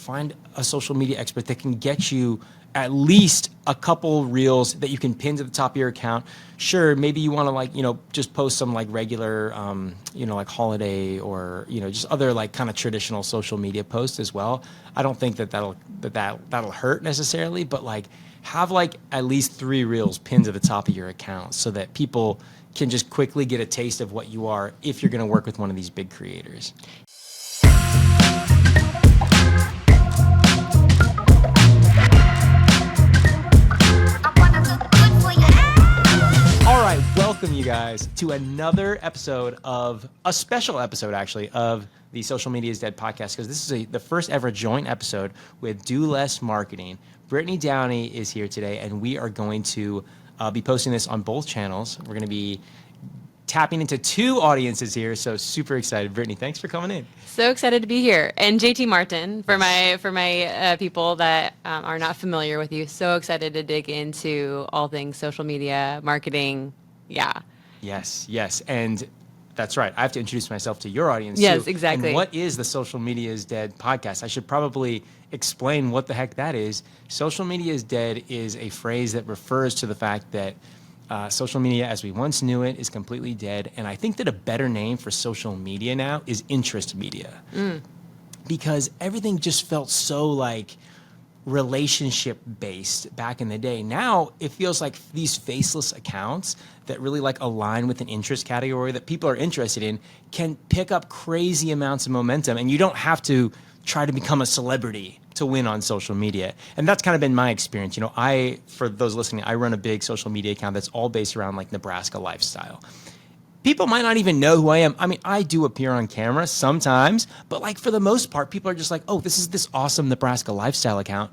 find a social media expert that can get you at least a couple reels that you can pin to the top of your account. Sure, maybe you want to like, just post some like regular, like holiday or, just other like kind of traditional social media posts as well. I don't think that'll hurt necessarily, but like have like at least 3 reels pinned to the top of your account so that people can just quickly get a taste of what you are if you're going to work with one of these big creators. All right, welcome you guys to another episode of, a special episode actually, of the Social Media is Dead podcast, because this is the first ever joint episode with Do Less Marketing. Brittany Downey is here today, and we are going to be posting this on both channels. We're going to be tapping into 2 audiences here, so super excited. Brittany, thanks for coming in. So excited to be here. And JT Martin, for my people that are not familiar with you, so excited to dig into all things social media, marketing. Yeah. Yes. And that's right. I have to introduce myself to your audience too. Yes, exactly. And what is the Social Media is Dead podcast? I should probably explain what the heck that is. Social Media is Dead is a phrase that refers to the fact that social media as we once knew it is completely dead. And I think that a better name for social media now is interest media. Because everything just felt so like relationship based back in the day. Now it feels like these faceless accounts that really like align with an interest category that people are interested in can pick up crazy amounts of momentum, and you don't have to try to become a celebrity to win on social media. And that's kind of been my experience. For those listening, I run a big social media account that's all based around like Nebraska lifestyle. People might not even know who I am. I mean, I do appear on camera sometimes, but like for the most part, people are just like, oh, this is this awesome Nebraska lifestyle account.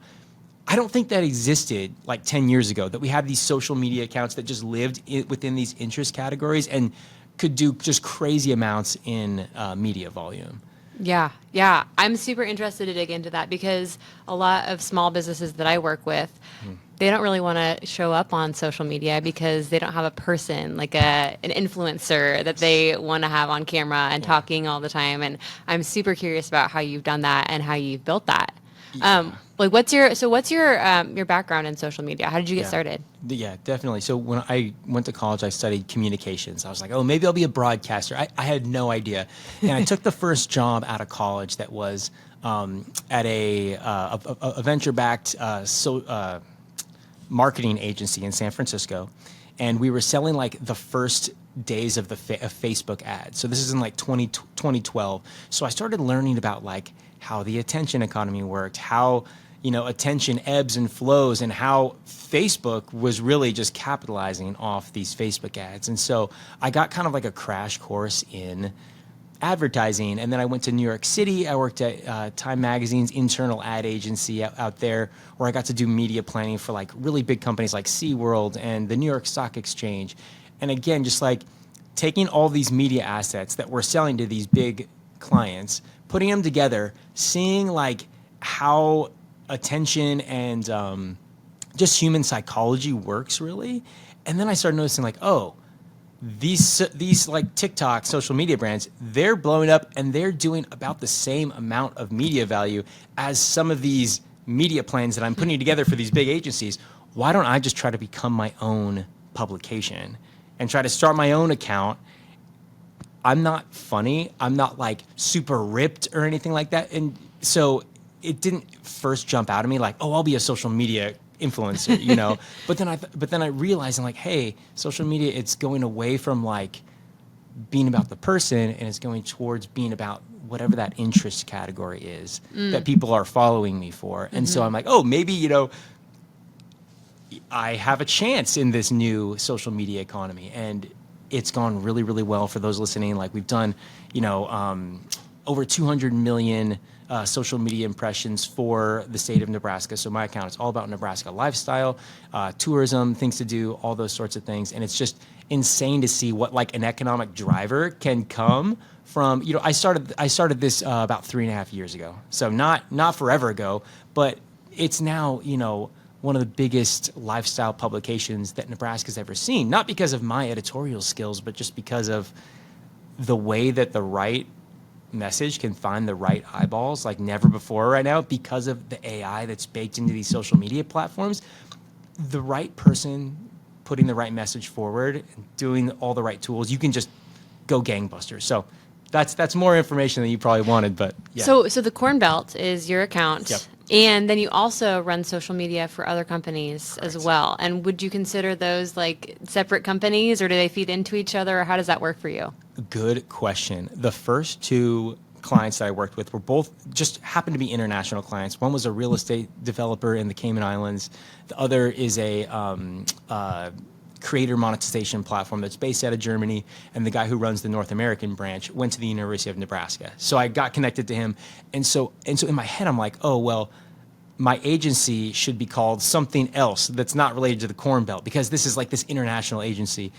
I don't think that existed like 10 years ago, that we had these social media accounts that just lived within these interest categories and could do just crazy amounts in media volume. Yeah. I'm super interested to dig into that because a lot of small businesses that I work with, they don't really want to show up on social media because they don't have a person, like an influencer that they want to have on camera and talking all the time. And I'm super curious about how you've done that and how you've built that. Yeah. What's your background in social media? How did you get started? Yeah, definitely. So when I went to college, I studied communications. I was like, oh, maybe I'll be a broadcaster. I had no idea. And I took the first job out of college that was at a venture-backed marketing agency in San Francisco. And we were selling like the first days of Facebook ads. So this is in like 2012. So I started learning about like how the attention economy worked, how attention ebbs and flows, and how Facebook was really just capitalizing off these Facebook ads. And so I got kind of like a crash course in advertising. And then I went to New York City. I worked at Time Magazine's internal ad agency out there, where I got to do media planning for like really big companies like SeaWorld and the New York Stock Exchange. And again, just like taking all these media assets that we're selling to these big clients, putting them together, seeing like how attention and just human psychology works really. And then I started noticing like, oh, these like TikTok social media brands, they're blowing up and they're doing about the same amount of media value as some of these media plans that I'm putting together for these big agencies. Why don't I just try to become my own publication and try to start my own account? I'm not funny. I'm not like super ripped or anything like that. And so it didn't first jump out at me like, oh, I'll be a social media influencer, But then I realized, I'm like, hey, social media, it's going away from like being about the person, and it's going towards being about whatever that interest category is that people are following me for. And so I'm like, oh, maybe, I have a chance in this new social media economy. And it's gone really, really well for those listening. Like we've done, over 200 million social media impressions for the state of Nebraska. So my account is all about Nebraska lifestyle, tourism, things to do, all those sorts of things. And it's just insane to see what like an economic driver can come from. I started this about 3.5 years ago. So not forever ago, but it's now, one of the biggest lifestyle publications that Nebraska's ever seen. Not because of my editorial skills, but just because of the way that the right message can find the right eyeballs like never before right now because of the AI that's baked into these social media platforms. The right person putting the right message forward and doing all the right tools, you can just go gangbusters. So that's more information than you probably wanted, but yeah. So the Corn Belt is your account. Yep. And then you also run social media for other companies as Correct. well. And would you consider those like separate companies, or do they feed into each other, or how does that work for you? Good question. The first two clients that I worked with were both just happened to be international clients. One was a real estate developer in the Cayman Islands. The other is a creator monetization platform that's based out of Germany. And the guy who runs the North American branch went to the University of Nebraska. So I got connected to him. And so in my head, I'm like, oh, well, my agency should be called something else that's not related to the Corn Belt, because this is like this international agency.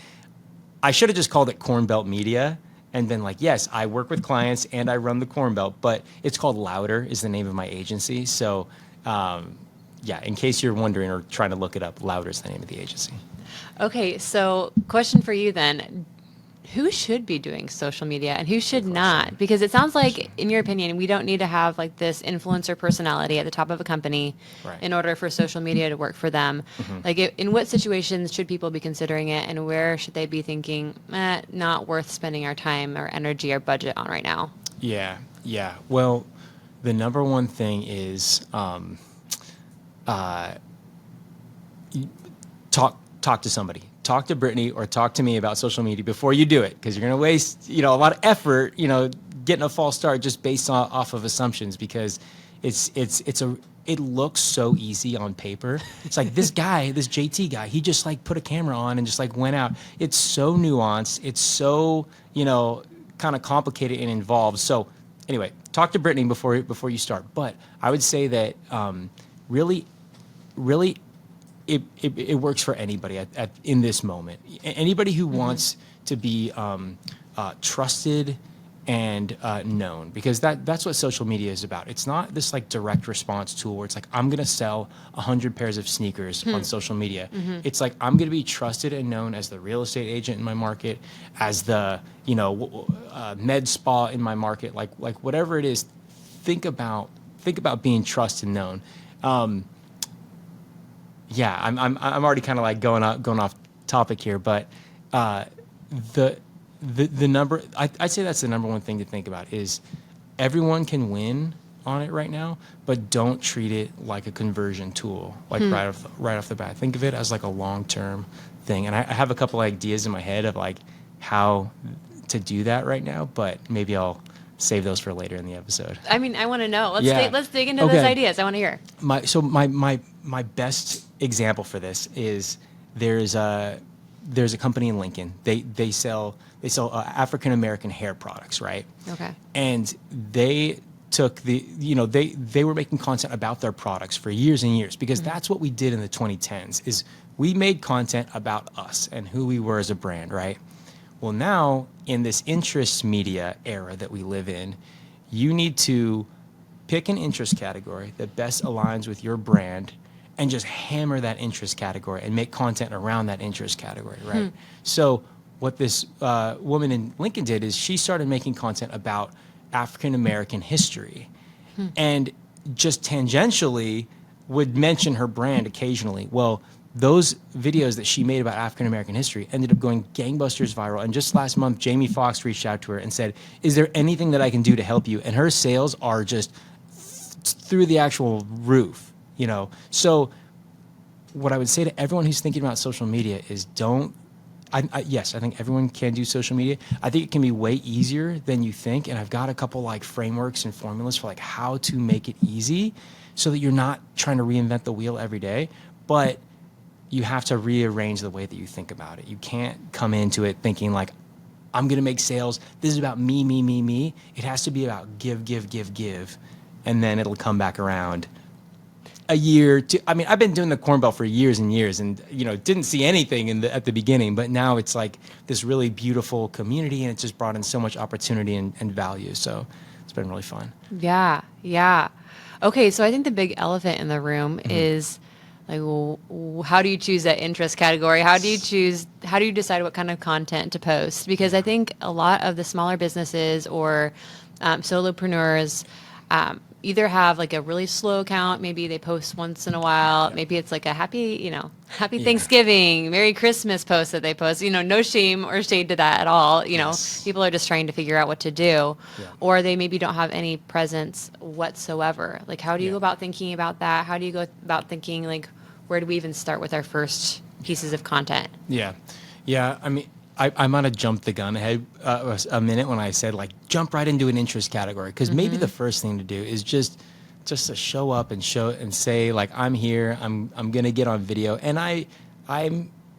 I should have just called it Hurrdat Media and been like, yes, I work with clients and I run the Corn Belt, but it's called Louder is the name of my agency. So yeah, in case you're wondering or trying to look it up, Louder is the name of the agency. Okay, so question for you then. Who should be doing social media and who should not? Because it sounds like, in your opinion, we don't need to have like this influencer personality at the top of a company Right. in order for social media to work for them. Like, in what situations should people be considering it, and where should they be thinking, not worth spending our time or energy or budget on right now? Yeah. Well, the number one thing is talk to somebody. Talk to Brittany or talk to me about social media before you do it, because you're going to waste, a lot of effort, getting a false start just based off of assumptions, because it looks so easy on paper. It's like this guy, this JT guy, he just like put a camera on and just like went out. It's so nuanced. It's so, kind of complicated and involved. So anyway, talk to Brittany before you start. But I would say that really it works for anybody in this moment. Anybody who wants to be trusted and known, because that's what social media is about. It's not this like direct response tool where it's like, I'm going to sell 100 pairs of sneakers on social media. It's like, I'm going to be trusted and known as the real estate agent in my market, as the med spa in my market, like whatever it is. Think about being trusted and known. Yeah, I'm already kind of like going off topic here, but the number, I'd say that's the number one thing to think about is everyone can win on it right now, but don't treat it like a conversion tool, like right off the bat. Think of it as like a long-term thing. And I have a couple ideas in my head of like how to do that right now, but maybe I'll save those for later in the episode. I mean, I want to know. Yeah. Let's dig into those ideas. I want to hear. My best example for this is there's a company in Lincoln. They sell African American hair products, right? Okay. And they took they were making content about their products for years and years, because that's what we did in the 2010s is we made content about us and who we were as a brand, right? Well, now in this interest media era that we live in, you need to pick an interest category that best aligns with your brand and just hammer that interest category and make content around that interest category, right? So what this woman in Lincoln did is she started making content about African American history and just tangentially would mention her brand occasionally. Well, those videos that she made about African American history ended up going gangbusters viral. And just last month, Jamie Foxx reached out to her and said, is there anything that I can do to help you? And her sales are just through the actual roof, So what I would say to everyone who's thinking about social media is yes, I think everyone can do social media. I think it can be way easier than you think. And I've got a couple like frameworks and formulas for like how to make it easy so that you're not trying to reinvent the wheel every day. But you have to rearrange the way that you think about it. You can't come into it thinking like, I'm going to make sales. This is about me, me, me, me. It has to be about give. And then it'll come back around a year. I've been doing the Corn Belt for years and years and, didn't see anything at the beginning. But now it's like this really beautiful community, and it's just brought in so much opportunity and value. So it's been really fun. Yeah. Okay, so I think the big elephant in the room is, like, well, how do you choose that interest category? How do you decide what kind of content to post? Because I think a lot of the smaller businesses or solopreneurs either have like a really slow account, maybe they post once in a while, maybe it's like a happy Thanksgiving, Merry Christmas post that they post, no shame or shade to that at all. Yes. People are just trying to figure out what to do, Yeah. or they maybe don't have any presence whatsoever. Like, how do you Yeah. go about thinking about that? How do you go about thinking, like, where do we even start with our first pieces of content? Yeah. Yeah. I mean, I might have jumped the gun ahead a minute when I said, like, jump right into an interest category. Because maybe the first thing to do is just to show up and say, like, I'm here. I'm going to get on video. And I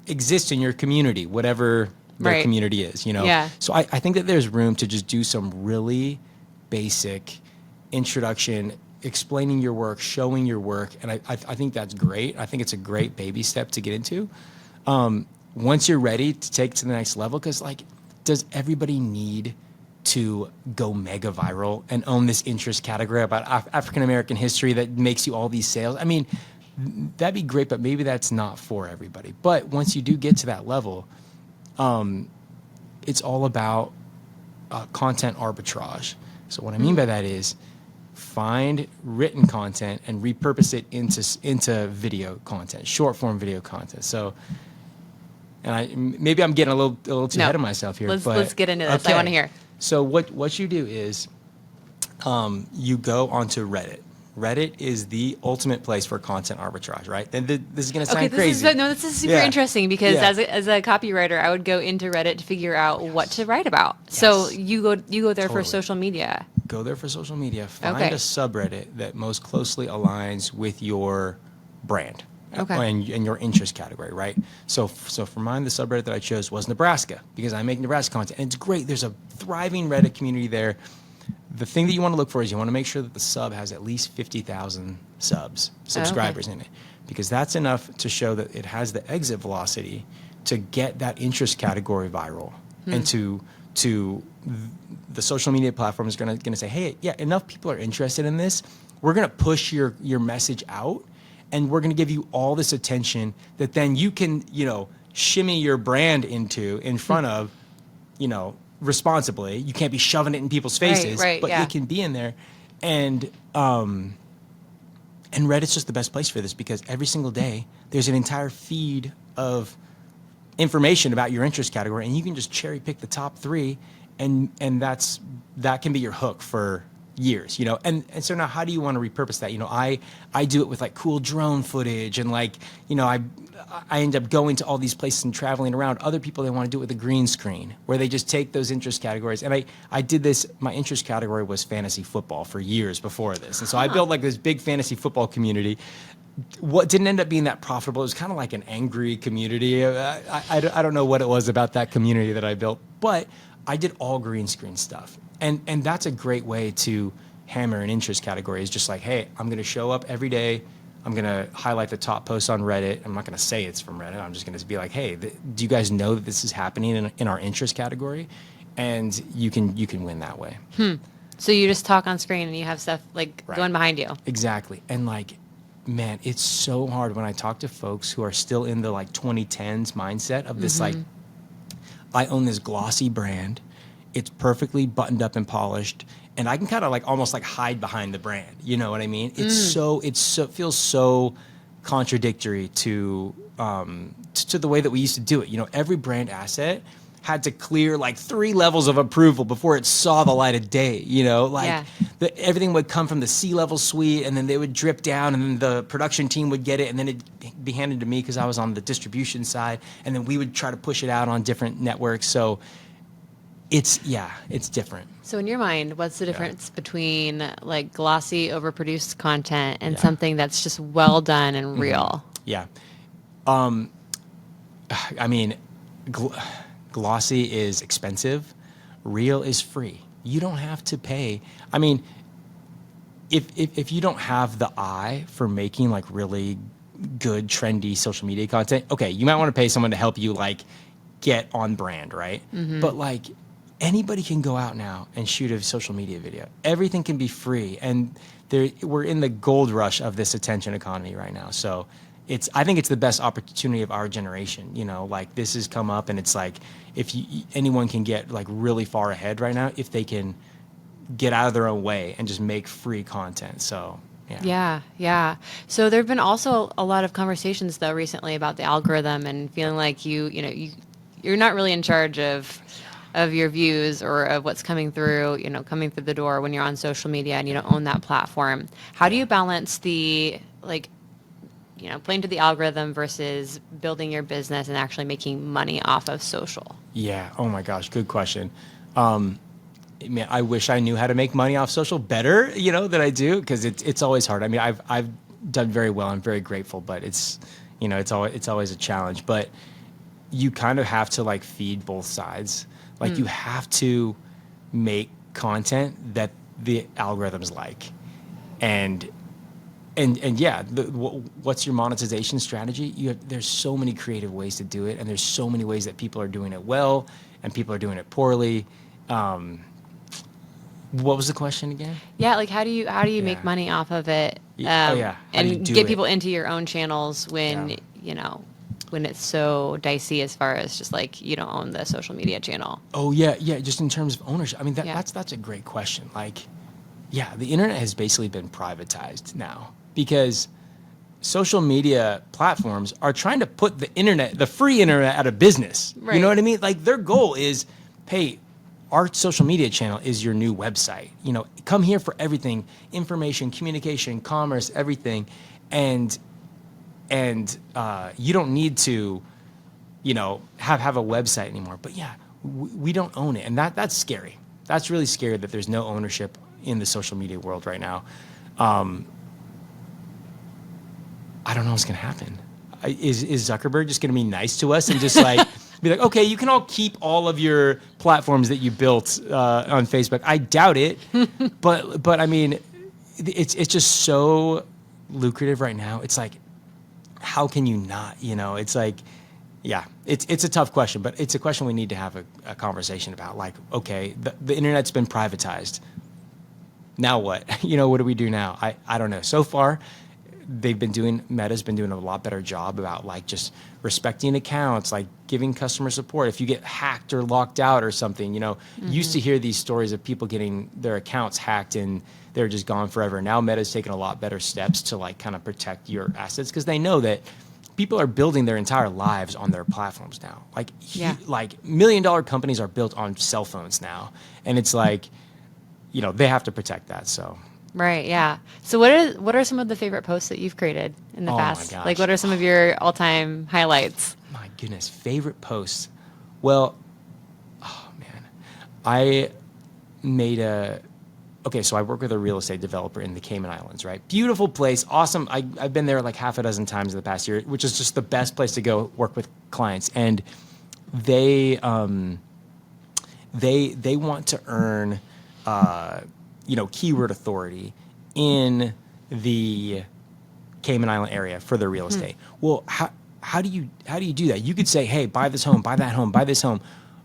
exist in your community, whatever their Right. community is, Yeah. So I think that there's room to just do some really basic introduction, explaining your work, showing your work. And I think that's great. I think it's a great baby step to get into. Once you're ready to take it to the next level, because, like, does everybody need to go mega viral and own this interest category about African American history that makes you all these sales? I mean, that'd be great, but maybe that's not for everybody. But once you do get to that level, it's all about content arbitrage. So what I mean by that is find written content and repurpose it into video content, short form video content. So, and maybe I'm getting a little too ahead of myself here. Let's get into this. I want to hear. So what you do is you go onto Reddit. Reddit is the ultimate place for content arbitrage, right? And this is going to sound crazy. This is super interesting because as a copywriter, I would go into Reddit to figure out what to write about. Yes. So you go there for Totally. social media. Go there for social media. Find Okay. a subreddit that most closely aligns with your brand. Okay. And your interest category, right? So for mine, the subreddit that I chose was Nebraska because I make Nebraska content. And it's great. There's a thriving Reddit community there. The thing that you want to look for is you want to make sure that the sub has at least 50,000 subscribers in it, because that's enough to show that it has the exit velocity to get that interest category viral, and to the social media platform is going to say, hey, yeah, enough people are interested in this. We're going to push your message out, and we're going to give you all this attention that then you can shimmy your brand in front of, responsibly. You can't be shoving it in people's faces, right, but yeah. it can be in there. And Reddit's just the best place for this because every single day there's an entire feed of information about your interest category, and you can just cherry pick the top 3, and that can be your hook for years, and so now how do you want to repurpose that? I do it with like cool drone footage, and like, I end up going to all these places and traveling around. Other people, they want to do it with a green screen where they just take those interest categories. And I did this, my interest category was fantasy football for years before this. And so I built like this big fantasy football community. What didn't end up being that profitable, it was kind of like an angry community. I don't know what it was about that community that I built, but I did all green screen stuff. And that's a great way to hammer an interest category, is just like, hey, I'm going to show up every day. I'm going to highlight the top posts on Reddit. I'm not going to say it's from Reddit. I'm just going to be like, hey, do you guys know that this is happening in our interest category? And you can win that way. So you just talk on screen and you have stuff like Right. going behind you. Exactly. And like, man, it's so hard when I talk to folks who are still in the like 2010s mindset of this, like, I own this glossy brand. It's perfectly buttoned up and polished, and I can kind of like almost like hide behind the brand. You know what I mean? It feels so contradictory to the way that we used to do it. Every brand asset had to clear like 3 levels of approval before it saw the light of day. Everything would come from the C-level suite, and then they would drip down, and then the production team would get it, and then it'd be handed to me because I was on the distribution side, and then we would try to push it out on different networks. So it's different. So in your mind, what's the difference between like glossy, overproduced content and Yeah. something that's just well done and real? Yeah. I mean, glossy is expensive. Real is free. You don't have to pay. I mean, if you don't have the eye for making like really good, trendy social media content, okay, you might want to pay someone to help you like get on brand, right? But like, anybody can go out now and shoot a social media video. Everything can be free, and we're in the gold rush of this attention economy right now. So I think it's the best opportunity of our generation. Like, this has come up, and it's like, if anyone can get like really far ahead right now, if they can get out of their own way and just make free content. So Yeah. So there have been also a lot of conversations though recently about the algorithm and feeling like you're not really in charge of your views or of what's coming through the door when you're on social media and you don't own that platform. How do you balance the playing to the algorithm versus building your business and actually making money off of social? Yeah. Oh my gosh. Good question. Man, I wish I knew how to make money off social better, than I do, because it's always hard. I mean, I've done very well. I'm very grateful, but it's always a challenge. But you kind of have to like feed both sides. Like you have to make content that the algorithms like, and yeah, what's your monetization strategy? There's so many creative ways to do it, and there's so many ways that people are doing it well, and people are doing it poorly. What was the question again? Yeah, like how do you make money off of it? And get people into your own channels when when it's so dicey as far as just like you don't own the social media channel. Oh yeah. Just in terms of ownership. I mean that's a great question. Like, yeah, the internet has basically been privatized now because social media platforms are trying to put the free internet out of business. Right. You know what I mean? Like their goal is, hey, our social media channel is your new website. Come here for everything, information, communication, commerce, everything. And you don't need to, have a website anymore. But yeah, we don't own it. And that's scary. That's really scary that there's no ownership in the social media world right now. I don't know what's going to happen. Is Zuckerberg just going to be nice to us and just like be like, okay, you can all keep all of your platforms that you built on Facebook? I doubt it, but I mean, it's just so lucrative right now. It's like, how can you not? It's like, yeah, it's a tough question, but it's a question we need to have a conversation about. Like, okay, the internet's been privatized. Now what? What do we do now? I don't know. So far, Meta's been doing a lot better job about like just respecting accounts, like giving customer support. If you get hacked or locked out or something, used to hear these stories of people getting their accounts hacked and they're just gone forever. Now Meta's taken a lot better steps to like kind of protect your assets because they know that people are building their entire lives on their platforms now. Like, like $1 million companies are built on cell phones now. And it's like, they have to protect that. So. Right. Yeah. So what are some of the favorite posts that you've created in the past? My gosh. Like what are some of your all-time highlights? My goodness. Favorite posts. Well, oh man, I made so I work with a real estate developer in the Cayman Islands, right? Beautiful place. Awesome. I've been there like half a dozen times in the past year, which is just the best place to go work with clients. And they want to earn, keyword authority in the Cayman Island area for their real estate. Well, how do you do that? You could say, hey, buy this home, buy that home, buy this home.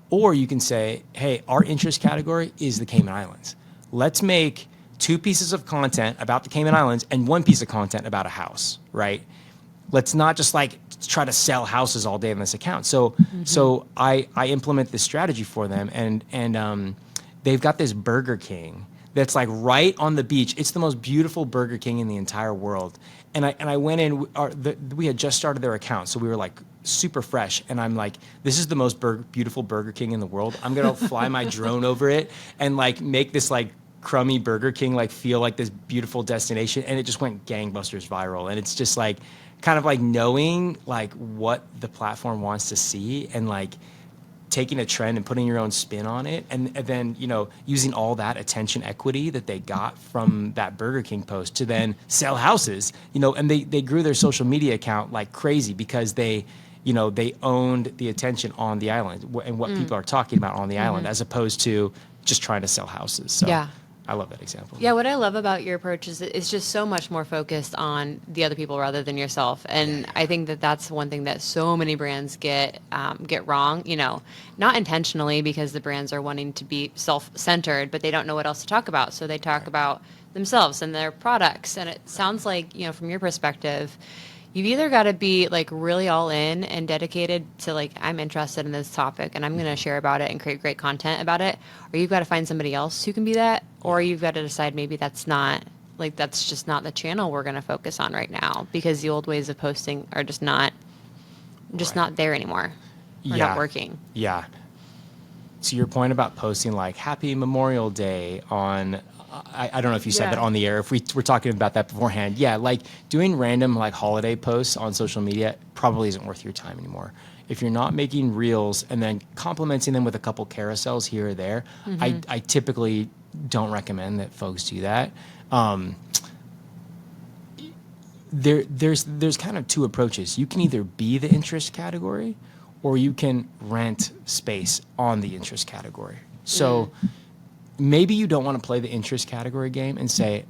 Or you can say, hey, our interest category is the Cayman Islands. Let's make 2 pieces of content about the Cayman Islands and 1 piece of content about a house, right? Let's not just like try to sell houses all day in this account. So I implement this strategy for them, and they've got this Burger King that's like right on the beach. It's the most beautiful Burger King in the entire world. And I went in, we had just started their account, so we were like super fresh. And I'm like, this is the most beautiful Burger King in the world. I'm gonna fly my drone over it and like make this like crummy Burger King like feel like this beautiful destination. And it just went gangbusters viral. And it's just like, kind of like knowing like what the platform wants to see and like taking a trend and putting your own spin on it, and then using all that attention equity that they got from that Burger King post to then sell houses, and they grew their social media account like crazy because they owned the attention on the island and what people are talking about on the island as opposed to just trying to sell houses. So yeah. I love that example. Yeah, what I love about your approach is it's just so much more focused on the other people rather than yourself. And I think that that's one thing that so many brands get wrong, not intentionally because the brands are wanting to be self-centered, but they don't know what else to talk about. So they talk about themselves and their products. And it sounds like, from your perspective, You've either got to be like really all in and dedicated to like, I'm interested in this topic and I'm going to share about it and create great content about it, or you've got to find somebody else who can be that, or you've got to decide maybe that's not like, that's just not the channel we're going to focus on right now because the old ways of posting are just not Right. not there anymore. Or not working. Yeah. To your point about posting like Happy Memorial Day on, I don't know if you said that on the air, if we were talking about that beforehand. Yeah, like doing random like holiday posts on social media probably isn't worth your time anymore. If you're not making reels and then complementing them with a couple carousels here or there, I typically don't recommend that folks do that. There's kind of two approaches. You can either be the interest category or you can rent space on the interest category. So maybe you don't want to play the interest category game and say,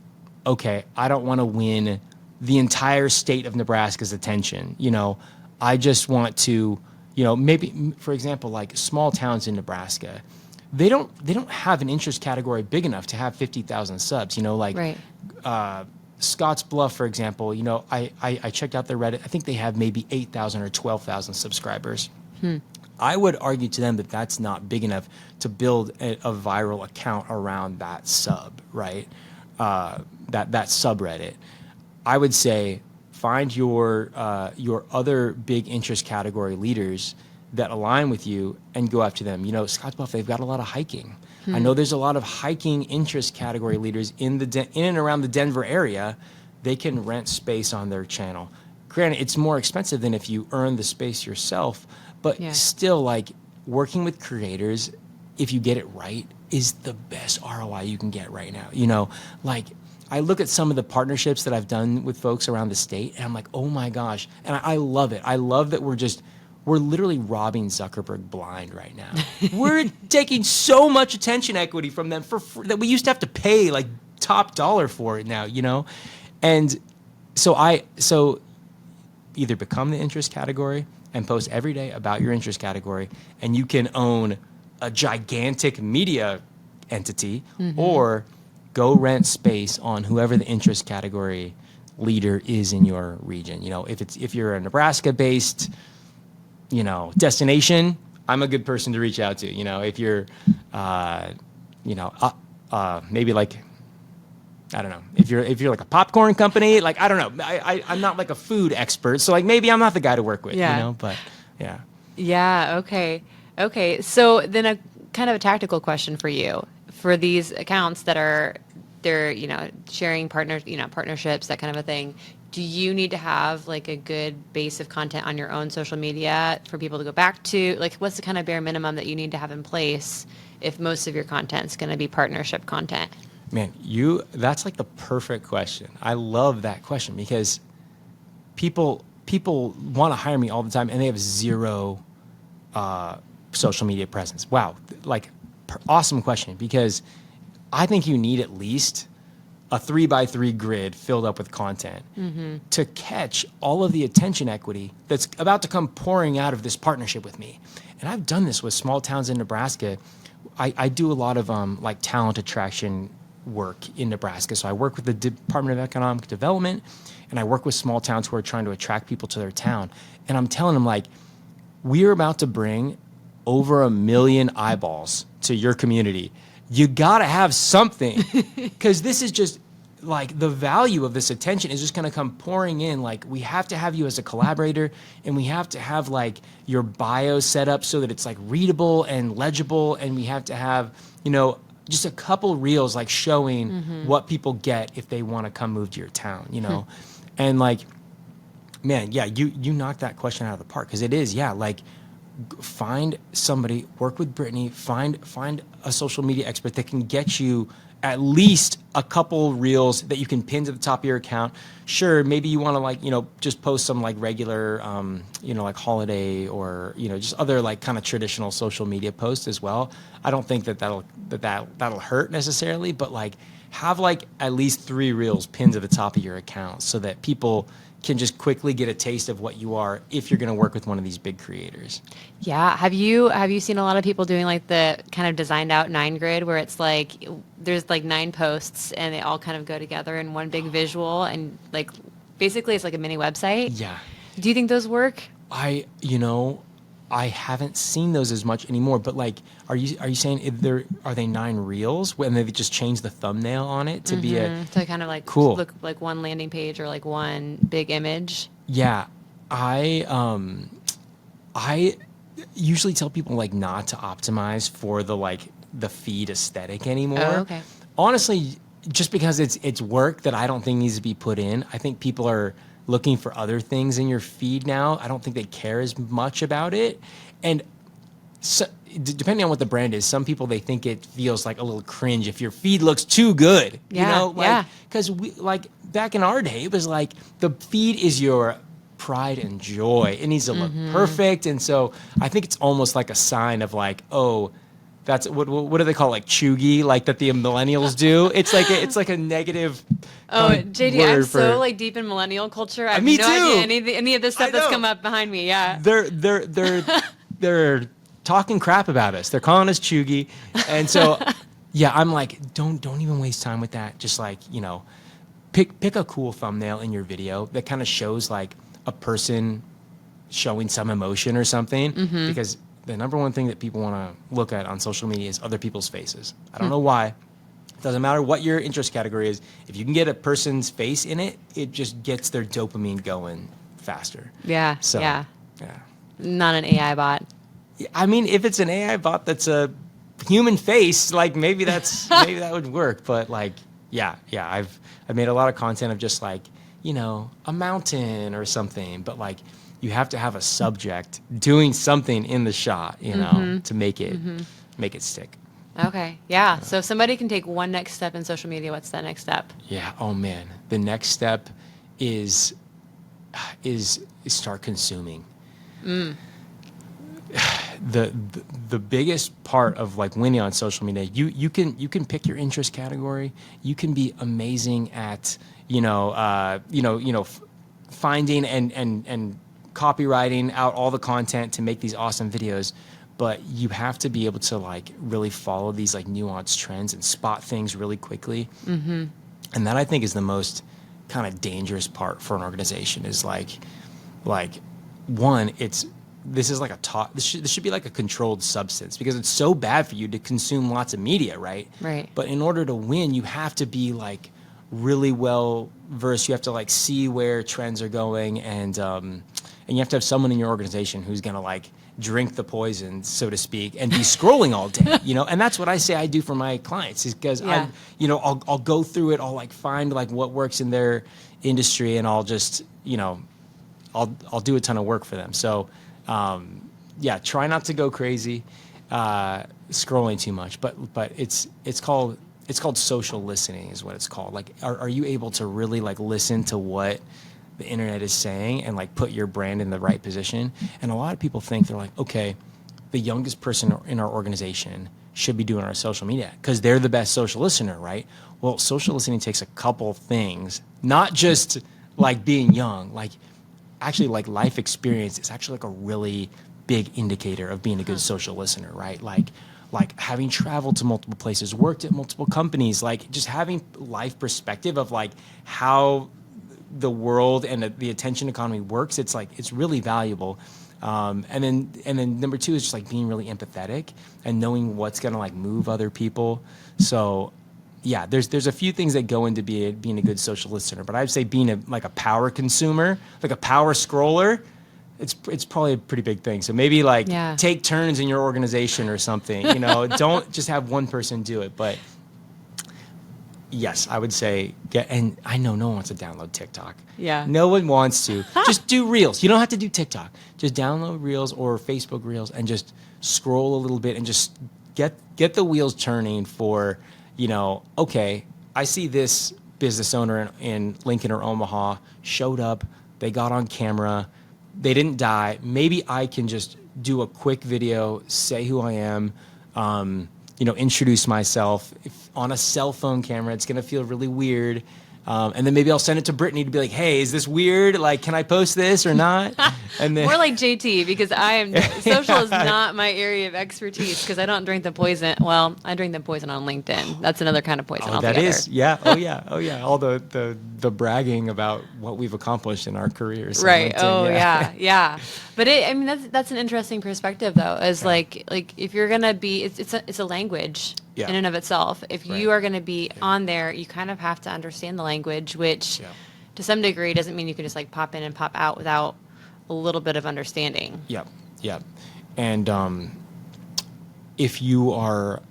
okay, I don't want to win the entire state of Nebraska's attention. I just want to, maybe, for example, like small towns in Nebraska, they don't have an interest category big enough to have 50,000 subs. Right. Scotts Bluff, for example, I checked out their Reddit. I think they have maybe 8,000 or 12,000 subscribers. I would argue to them that that's not big enough to build a viral account around that sub, right? That subreddit. I would say find your other big interest category leaders that align with you and go after them. Scotts Bluff, they've got a lot of hiking. I know there's a lot of hiking interest category leaders in and around the Denver area. They can rent space on their channel. Granted, it's more expensive than if you earn the space yourself, but still, like, working with creators, if you get it right, is the best ROI you can get right now. Like, I look at some of the partnerships that I've done with folks around the state, and I'm like, oh my gosh. And I love it. I love that we're literally robbing Zuckerberg blind right now. We're taking so much attention equity from them for free, that we used to have to pay like top dollar for it now, And so either become the interest category and post every day about your interest category, and you can own a gigantic media entity, or go rent space on whoever the interest category leader is in your region. If you're a Nebraska-based destination, I'm a good person to reach out to. If you're, maybe like, I don't know, if you're like a popcorn company, like, I don't know, I'm not like a food expert, so like maybe I'm not the guy to work with, but yeah. Yeah. Okay. So then a kind of a tactical question for you for these accounts they're sharing partnerships, that kind of a thing. Do you need to have like a good base of content on your own social media for people to go back to? Like, what's the kind of bare minimum that you need to have in place if most of your content is going to be partnership content? Man, that's like the perfect question. I love that question because people want to hire me all the time and they have zero social media presence. Wow. Like, awesome question, because I think you need at least a 3x3 grid filled up with content to catch all of the attention equity that's about to come pouring out of this partnership with me. And I've done this with small towns in Nebraska. I do a lot of like talent attraction work in Nebraska. So I work with the Department of Economic Development, and I work with small towns who are trying to attract people to their town. And I'm telling them, like, we're about to bring over 1 million eyeballs to your community. You got to have something, because this is just like the value of this attention is just going to come pouring in. Like, we have to have you as a collaborator, and we have to have like your bio set up so that it's like readable and legible. And we have to have, just a couple reels like showing what people get if they want to come move to your town, And like, man, yeah, you knocked that question out of the park, because it is, like, find somebody, work with Brittany, find a social media expert that can get you at least a couple reels that you can pin to the top of your account. Sure, maybe you want to like, just post some like regular, like holiday or, just other like kind of traditional social media posts as well. I don't think that'll hurt necessarily, but like have like at least 3 reels pinned to the top of your account so that people can just quickly get a taste of what you are if you're going to work with one of these big creators. Yeah. Have you seen a lot of people doing like the kind of designed out 9 grid where it's like there's like 9 posts and they all kind of go together in one big visual, and like basically it's like a mini website. Yeah. Do you think those work? I haven't seen those as much anymore, but like, are you saying are they 9 reels when they just change the thumbnail on it to be a To kind of like cool? look like one landing page or like one big image. Yeah, I usually tell people like not to optimize for the feed aesthetic anymore. Oh, okay. Honestly, just because it's work that I don't think needs to be put in. I think people are looking for other things in your feed now. I don't think they care as much about it. And so, depending on what the brand is, some people, they think it feels like a little cringe if your feed looks too good. Yeah, yeah. Because we like back in our day, it was like the feed is your pride and joy. It needs to look perfect. And so I think it's almost like a sign of like, oh, that's what do they call it? Like chuggy, like that the millennials do. It's like a negative. Oh, kind of JD, word I'm for- so like deep in millennial culture. I have Me no too. idea any of this stuff I that's know. come up behind me. Yeah. They're talking crap about us. They're calling us chuggy, and so yeah, I'm like, don't even waste time with that. Just like, pick a cool thumbnail in your video that kind of shows like a person showing some emotion or something, because the number one thing that people want to look at on social media is other people's faces. I don't know why. It doesn't matter what your interest category is. If you can get a person's face in it, it just gets their dopamine going faster. Yeah. So, yeah. yeah. Not an AI bot. I mean, if it's an AI bot that's a human face, like maybe that would work. But like, yeah, I've made a lot of content of just like, a mountain or something. But like, you have to have a subject doing something in the shot, to make it stick. Okay. Yeah. So if somebody can take one next step in social media, what's that next step? Yeah. Oh man, the next step is start consuming. The biggest part of like winning on social media, you can pick your interest category. You can be amazing at finding and copywriting out all the content to make these awesome videos, but you have to be able to like really follow these like nuanced trends and spot things really quickly. And that I think is the most kind of dangerous part for an organization is like one, this is like this should be like a controlled substance, because it's so bad for you to consume lots of media, right? Right. But in order to win, you have to be like really well versed. You have to like see where trends are going, and you have to have someone in your organization who's gonna like drink the poison, so to speak, and be scrolling all day, And that's what I say I do for my clients, is because I'll go through it. I'll like find like what works in their industry, and I'll just I'll do a ton of work for them. So try not to go crazy scrolling too much, but it's called social listening is what it's called. Like, are you able to really like listen to what the internet is saying and like put your brand in the right position? And a lot of people think they're like, okay, the youngest person in our organization should be doing our social media because they're the best social listener, right? Well, social listening takes a couple things, not just like being young, like actually like life experience is actually like a really big indicator of being a good social listener, right? Like having traveled to multiple places, worked at multiple companies, like just having life perspective of like how the world and the attention economy works. It's like, it's really valuable. And then number two is just like being really empathetic and knowing what's going to like move other people. So yeah, there's a few things that go into being a good social listener, but I'd say being a power consumer, like a power scroller, it's probably a pretty big thing. So maybe like take turns in your organization or something, don't just have one person do it. But yes, I would say and I know no one wants to download TikTok. Yeah. No one wants to. Just do Reels. You don't have to do TikTok. Just download Reels or Facebook Reels and just scroll a little bit and just get the wheels turning for, okay, I see this business owner in Lincoln or Omaha showed up, they got on camera, they didn't die. Maybe I can just do a quick video, say who I am, introduce myself. If on a cell phone camera, it's going to feel really weird. And then maybe I'll send it to Brittany to be like, hey, is this weird? Like, can I post this or not? And then More like JT, because social is not my area of expertise, because I don't drink the poison. Well, I drink the poison on LinkedIn. That's another kind of poison altogether. That is, yeah. Oh yeah. All the bragging about what we've accomplished in our careers. Right. LinkedIn, Yeah. But that's an interesting perspective, though. As like if you're gonna be, it's a language in and of itself. If you are gonna be on there, you kind of have to understand the language, which to some degree doesn't mean you can just like pop in and pop out without a little bit of understanding. Yep. And if you are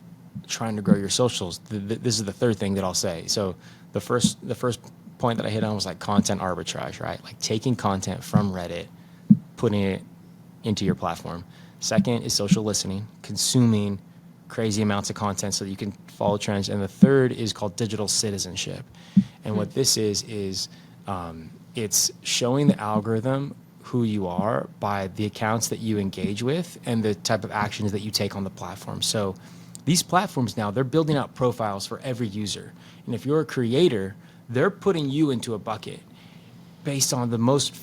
trying to grow your socials, this is the third thing that I'll say. So the first point that I hit on was like content arbitrage, right? Like taking content from Reddit, putting it into your platform. Second is social listening, consuming crazy amounts of content so that you can follow trends. And the third is called digital citizenship. And what this is it's showing the algorithm who you are by the accounts that you engage with and the type of actions that you take on the platform. So these platforms now, they're building out profiles for every user. And if you're a creator, they're putting you into a bucket based on the most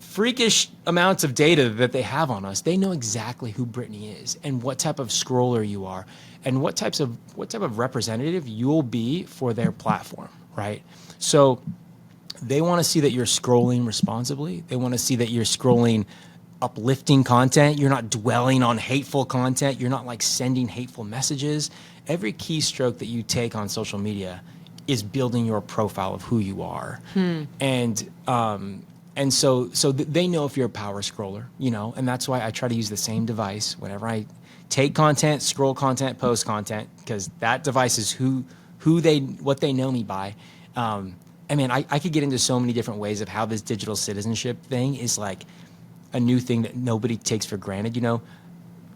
freakish amounts of data that they have on us. They know exactly who Brittany is and what type of scroller you are and what type of representative you'll be for their platform, right? So they want to see that you're scrolling responsibly. They want to see that you're scrolling uplifting content. You're not dwelling on hateful content. You're not like sending hateful messages. Every keystroke that you take on social media is building your profile of who you are. And so they know if you're a power scroller, and that's why I try to use the same device whenever I take content, scroll content, post content, because that device is what they know me by. I could get into so many different ways of how this digital citizenship thing is like a new thing that nobody takes for granted.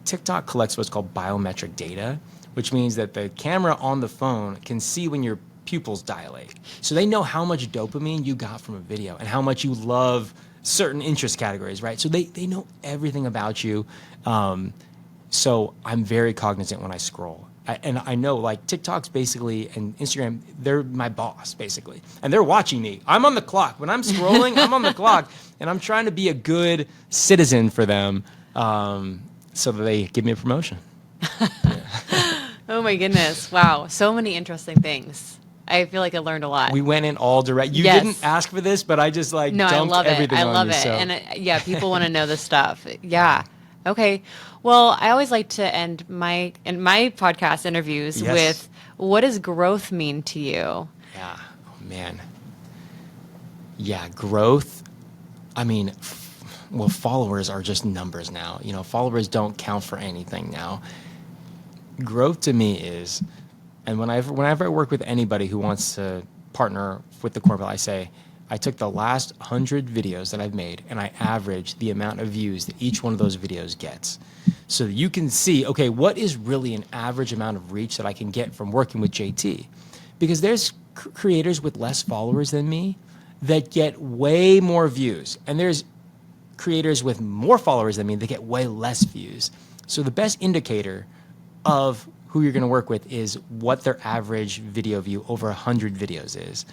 TikTok collects what's called biometric data, which means that the camera on the phone can see when your pupils dilate. So they know how much dopamine you got from a video and how much you love certain interest categories, right? So they know everything about you. So I'm very cognizant when I scroll. And I know like TikTok's basically and Instagram, they're my boss basically. And they're watching me. I'm on the clock. When I'm scrolling, I'm on the clock and I'm trying to be a good citizen for them so that they give me a promotion. Oh my goodness. Wow. So many interesting things. I feel like I learned a lot. We went in all direct. You didn't ask for this, but I just like dumped everything on you. I love it. So. And people want to know this stuff. Yeah. Okay. Well, I always like to end my podcast interviews with, what does growth mean to you? Yeah. Oh, man. Yeah, growth. Followers are just numbers now. Followers don't count for anything now. Growth to me is, and whenever I work with anybody who wants to partner with the Cornville, I say, I took the last 100 videos that I've made and I average the amount of views that each one of those videos gets. So that you can see, okay, what is really an average amount of reach that I can get from working with JT? Because there's creators with less followers than me that get way more views. And there's creators with more followers than me that get way less views. So the best indicator of who you're going to work with is what their average video view over 100 videos is.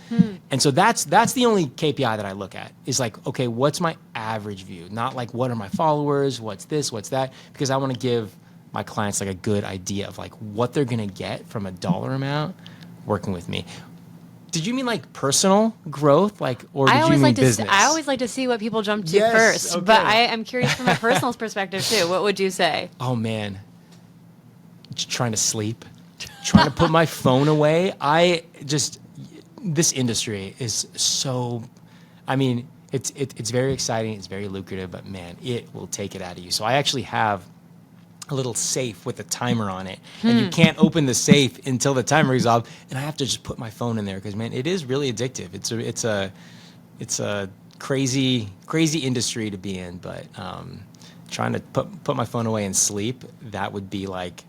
And so that's the only KPI that I look at is like, okay, what's my average view? Not like what are my followers, what's this, what's that, because I want to give my clients like a good idea of like what they're going to get from a dollar amount working with me. Did you mean like personal growth, or did you mean business? I always like to see what people jump to first, okay. But I'm curious from a personal perspective too. What would you say? Oh man. Trying to sleep, trying to put my phone away. This industry is so, it's very exciting. It's very lucrative, but man, it will take it out of you. So I actually have a little safe with a timer on it and you can't open the safe until the timer is off. And I have to just put my phone in there because man, it is really addictive. It's a crazy industry to be in, but trying to put my phone away and sleep, that would be like,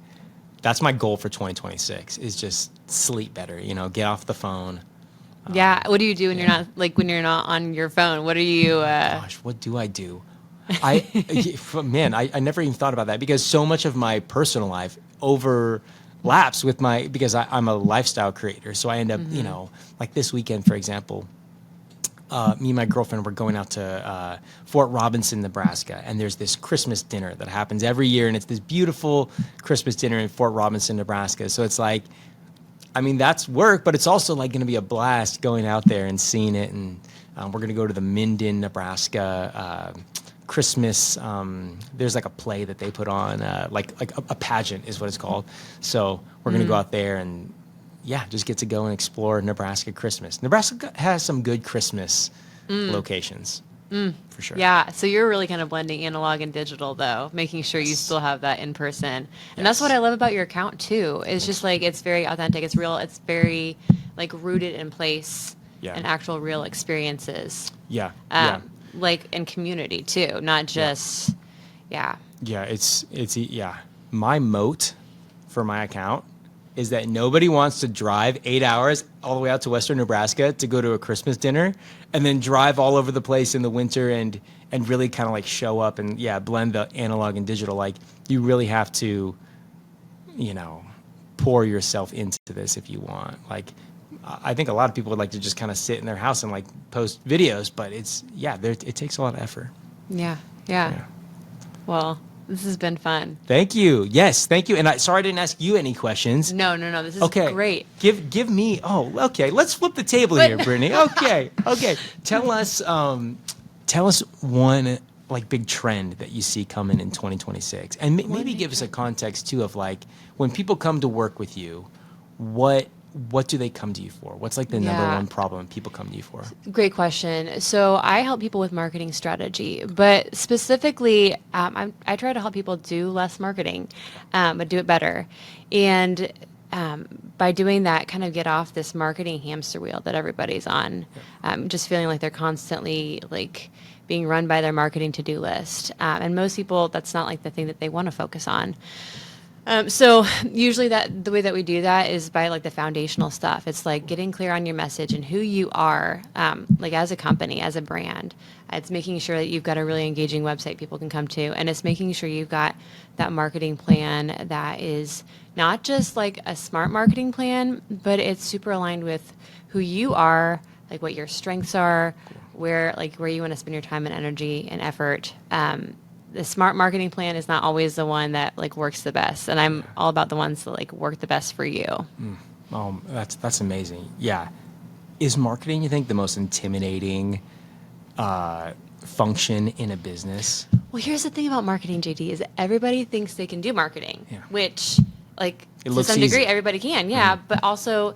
that's my goal for 2026 is just sleep better, get off the phone. Yeah. What do you do when you're not on your phone? What are you, Gosh, what do I do? I never even thought about that because so much of my personal life laps with because I'm a lifestyle creator. So I end up, like this weekend, for example, me and my girlfriend were going out to Fort Robinson, Nebraska, and there's this Christmas dinner that happens every year, and it's this beautiful Christmas dinner in Fort Robinson, Nebraska. So it's like, I mean, that's work, but it's also like going to be a blast going out there and seeing it. And we're going to go to the Minden, Nebraska Christmas. There's like a play that they put on, like a pageant is what it's called. So we're going to go out there and just get to go and explore Nebraska Christmas. Nebraska has some good Christmas locations. For sure. Yeah, so you're really kind of blending analog and digital, though, making sure you still have that in person. And that's what I love about your account, too. It's just like, it's very authentic, it's real, it's very like rooted in place and actual real experiences. Like in community, too, not just, it's my moat for my account is that nobody wants to drive 8 hours all the way out to Western Nebraska to go to a Christmas dinner and then drive all over the place in the winter and really kind of like show up and blend the analog and digital. Like you really have to, pour yourself into this if you want. Like I think a lot of people would like to just kind of sit in their house and like post videos, but it takes a lot of effort. Yeah. Well, this has been fun. Thank you. Yes, thank you. And sorry I didn't ask you any questions. No. This is great. Give me. Oh, okay. Let's flip the table here, Brittany. Okay. Tell us one like big trend that you see coming in 2026, and maybe give us a context too of like when people come to work with you, what do they come to you for? What's like the number one problem people come to you for? Great question. So I help people with marketing strategy, but specifically, I try to help people do less marketing, but do it better. And by doing that, kind of get off this marketing hamster wheel that everybody's on, just feeling like they're constantly like being run by their marketing to-do list. And most people, that's not like the thing that they want to focus on. So usually the way that we do that is by like the foundational stuff. It's like getting clear on your message and who you are, like as a company, as a brand. It's making sure that you've got a really engaging website people can come to, and it's making sure you've got that marketing plan that is not just like a smart marketing plan, but it's super aligned with who you are, like what your strengths are, where you want to spend your time and energy and effort. The smart marketing plan is not always the one that like works the best, and I'm all about the ones that like work the best for you. That's amazing. Yeah, is marketing, you think, the most intimidating function in a business? Well, here's the thing about marketing, JD, is that everybody thinks they can do marketing, which like to some degree everybody can, but also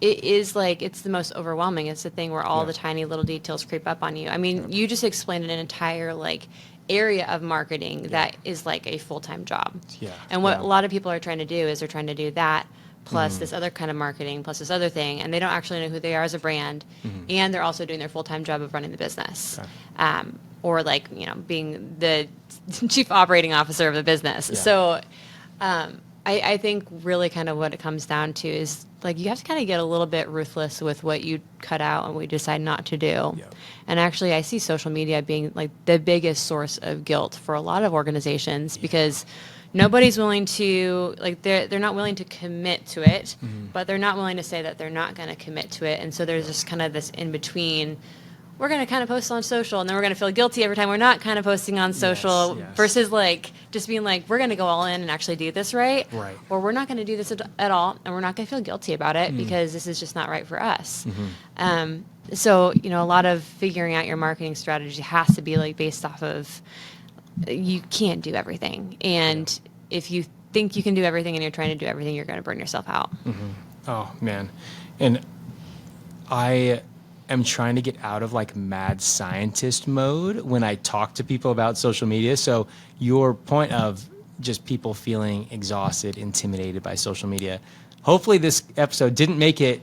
it is like it's the most overwhelming. It's the thing where all the tiny little details creep up on you. I mean, you just explained an entire like area of marketing that is like a full-time job. And what a lot of people are trying to do is they're trying to do that plus this other kind of marketing plus this other thing, and they don't actually know who they are as a brand, and they're also doing their full-time job of running the business. Or like, being the chief operating officer of the business. So I think really kind of what it comes down to is like you have to kind of get a little bit ruthless with what you cut out and what you decide not to do. And actually I see social media being like the biggest source of guilt for a lot of organizations because nobody's willing to, like they're not willing to commit to it, but they're not willing to say that they're not going to commit to it. And so there's just kind of this in between. We're going to kind of post on social, and then we're going to feel guilty every time we're not kind of posting on social versus like just being like, we're going to go all in and actually do this right. Or we're not going to do this at all, and we're not going to feel guilty about it because this is just not right for us. So, a lot of figuring out your marketing strategy has to be like based off of you can't do everything. And if you think you can do everything and you're trying to do everything, you're going to burn yourself out. Oh, man. And I am trying to get out of like mad scientist mode when I talk to people about social media. So your point of just people feeling exhausted, intimidated by social media, hopefully this episode didn't make it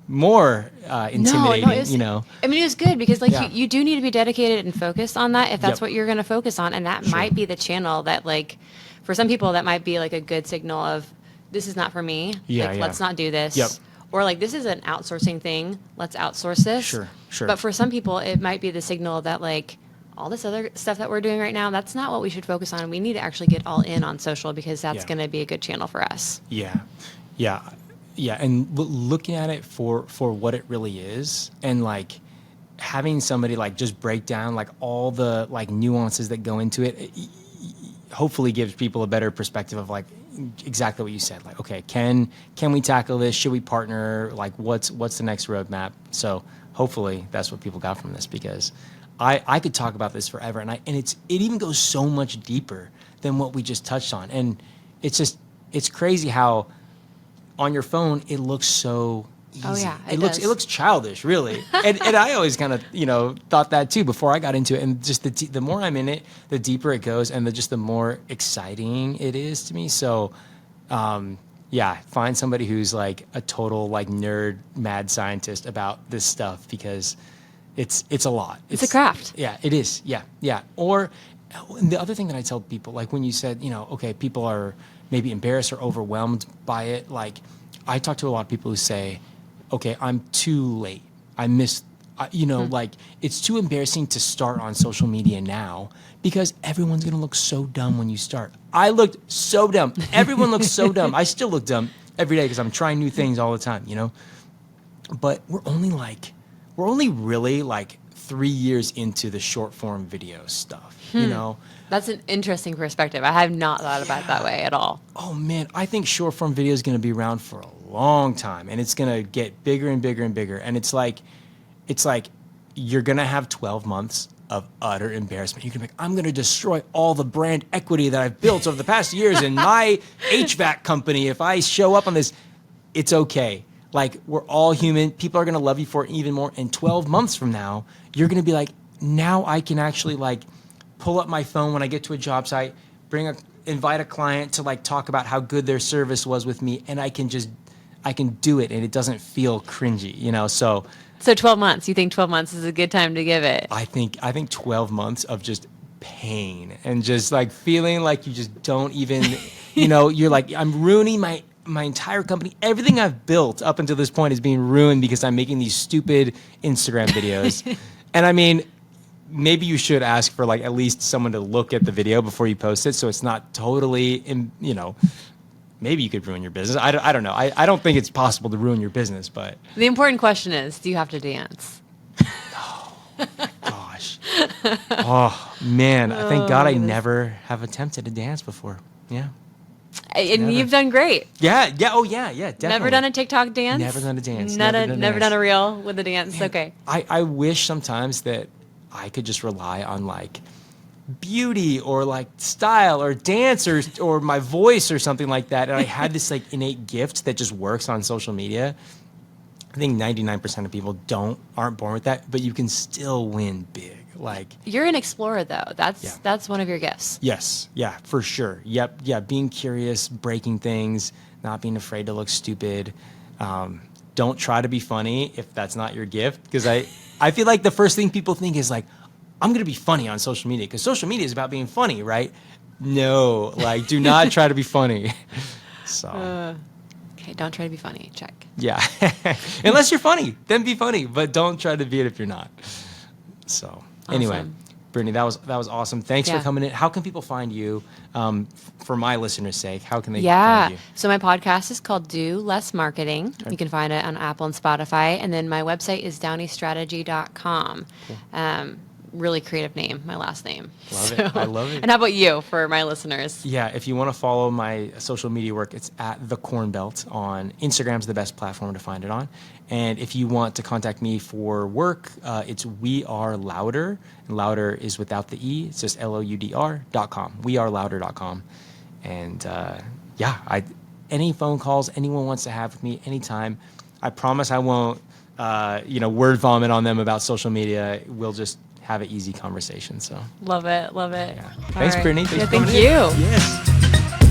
more intimidating. No, I mean, it was good because like you do need to be dedicated and focused on that if that's what you're going to focus on. And that might be the channel that like, for some people that might be like a good signal of this is not for me. Let's not do this. Or like, this is an outsourcing thing. Let's outsource this. Sure. But for some people, it might be the signal that like, all this other stuff that we're doing right now, that's not what we should focus on. We need to actually get all in on social because that's going to be a good channel for us. Yeah. And looking at it for what it really is, and like having somebody like just break down like all the like nuances that go into it, hopefully gives people a better perspective of like exactly what you said. Like, okay, can we tackle this? Should we partner? Like, what's the next roadmap? So hopefully that's what people got from this, because I could talk about this forever, and it even goes so much deeper than what we just touched on, and it's crazy how on your phone it looks so easy. Oh yeah, it looks childish, really, and I always kind of thought that too before I got into it, and just the more I'm in it, the deeper it goes, and the more exciting it is to me. So, find somebody who's like a total like nerd, mad scientist about this stuff, because it's a lot. It's a craft. Yeah, it is. Yeah. Or the other thing that I tell people, like when you said, okay, people are maybe embarrassed or overwhelmed by it. Like, I talk to a lot of people who say, okay, I'm too late. I missed, like it's too embarrassing to start on social media now because everyone's going to look so dumb when you start. I looked so dumb. Everyone looks so dumb. I still look dumb every day because I'm trying new things all the time, But we're only really like 3 years into the short form video stuff, That's an interesting perspective. I have not thought about it that way at all. Oh man, I think short form video is going to be around for a long time, and it's going to get bigger and bigger and bigger. And it's like you're going to have 12 months of utter embarrassment. You're going to be like, I'm going to destroy all the brand equity that I've built over the past years in my HVAC company if I show up on this. It's okay. Like, we're all human. People are going to love you for it even more. And 12 months from now, you're going to be like, now I can actually like pull up my phone when I get to a job site, invite a client to like talk about how good their service was with me, and I can do it, and it doesn't feel cringy, So 12 months. You think 12 months is a good time to give it? I think 12 months of just pain and just like feeling like you just don't even, you're like, I'm ruining my entire company. Everything I've built up until this point is being ruined because I'm making these stupid Instagram videos. And I mean, maybe you should ask for like at least someone to look at the video before you post it, so it's not totally, maybe you could ruin your business. I don't know. I don't think it's possible to ruin your business, but The important question is, do you have to dance? oh my gosh. Oh man, thank God I never have attempted to dance before. Yeah. And you've done great. Yeah. Oh yeah, definitely. Never done a TikTok dance? Never done a dance. Never done a reel with a dance. Man, okay. I wish sometimes that I could just rely on like beauty or like style or dance or my voice or something like that. And I had this like innate gift that just works on social media. I think 99% of people aren't born with that, but you can still win big. Like, you're an explorer though. That's one of your gifts. Yes. Yeah, for sure. Yep. Yeah. Being curious, breaking things, not being afraid to look stupid. Don't try to be funny if that's not your gift. Because I feel like the first thing people think is like, I'm going to be funny on social media because social media is about being funny, right? No, like, do not try to be funny. So. Okay, don't try to be funny. Check. Yeah. Unless you're funny, then be funny. But don't try to be it if you're not. So, anyway. Awesome. Brittany, that was awesome. Thanks for coming in. How can people find you? For my listeners' sake, how can they find you? So my podcast is called Do Less Marketing. Okay. You can find it on Apple and Spotify. And then my website is downeystrategy.com. Cool. Really creative name, my last name. Love it. I love it. And how about you for my listeners? Yeah, if you want to follow my social media work, it's at The Corn Belt on Instagram's the best platform to find it on. And if you want to contact me for work, it's We Are Louder. And Louder is without the E. It's just LOUDR.com. WeAreLouder.com. And any phone calls anyone wants to have with me anytime. I promise I won't, word vomit on them about social media. We'll just have an easy conversation. So love it. Yeah. Thanks, Brittany. Thanks for coming thank you. Yes.